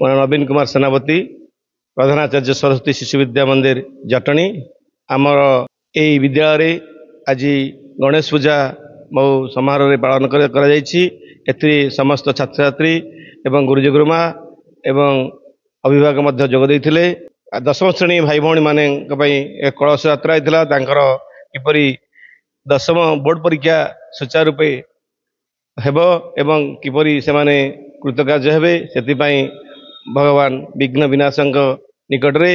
नवीन कुमार सेनापति प्रधानाचार्य सरस्वती शिशु विद्या मंदिर जटणी आमर यही विद्यालय आज गणेश पूजा बहु समारोह पालन कर समस्त छात्र छात्री एवं गुरुजी गुरुमा एवं अभिभावक मध्य जोग देते दशम श्रेणी भाई भौणी मान कलश यात्रा होता किपरि दशम बोर्ड परीक्षा सुचारू रूपे हेब एवं किपरि से कृतकार्य हेबे से भगवान विघ्न विनाशक निकट रे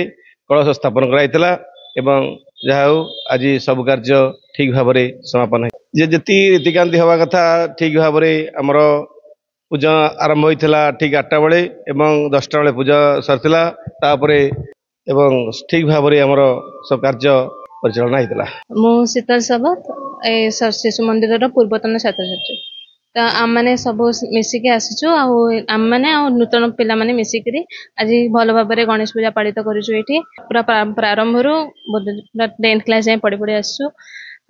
कलश स्थापन कराइला एवं जहा आज सब कार्य ठीक भाव में समापन है जी रीतिकांति हवा कथा ठीक भाव में आमर पूजा आरंभ होता ठीक 8टा बेले एवं 10टा बेले पूजा सरला एवं ठीक भाव में आमर सब कार्य परिचालना होता। मु शीतल सबत शिशु मंदिर पूर्वतन छात्र छात्री तो आम मैंने सब मिसिकी आसीचु आम मैंने नूतन पिला माने मिसिकी आज भल भाव में गणेश पूजा पालित करूँ पूरा प्रारंभ रू 10th क्लास जाए पढ़ी पढ़ी आसु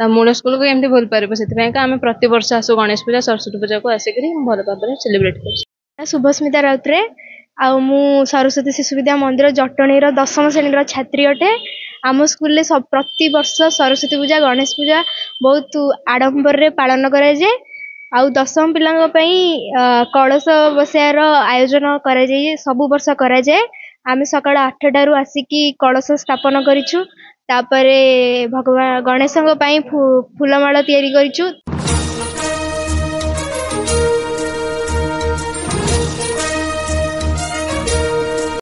मूल स्कूल को एमती भूल पार से आम प्रति वर्ष आसू गणेश पूजा सरस्वती पूजा को आसिक भल भाव में सेलिब्रेट कर। शुभस्मिता राउतरे मु सरस्वती शिशु विद्या मंदिर जटणी 10म श्रेणी छात्री अटे। आम स्कूल सब प्रति वर्ष सरस्वती पूजा गणेश पूजा बहुत आडंबर पालन कराए आउ 10म पिला कलश बसार आयोजन कर सब वर्ष कराए। आम सका 8टारू आसिकी कलश स्थापन करूँ भगवान गणेश फूलमाला तैयारी करूँ।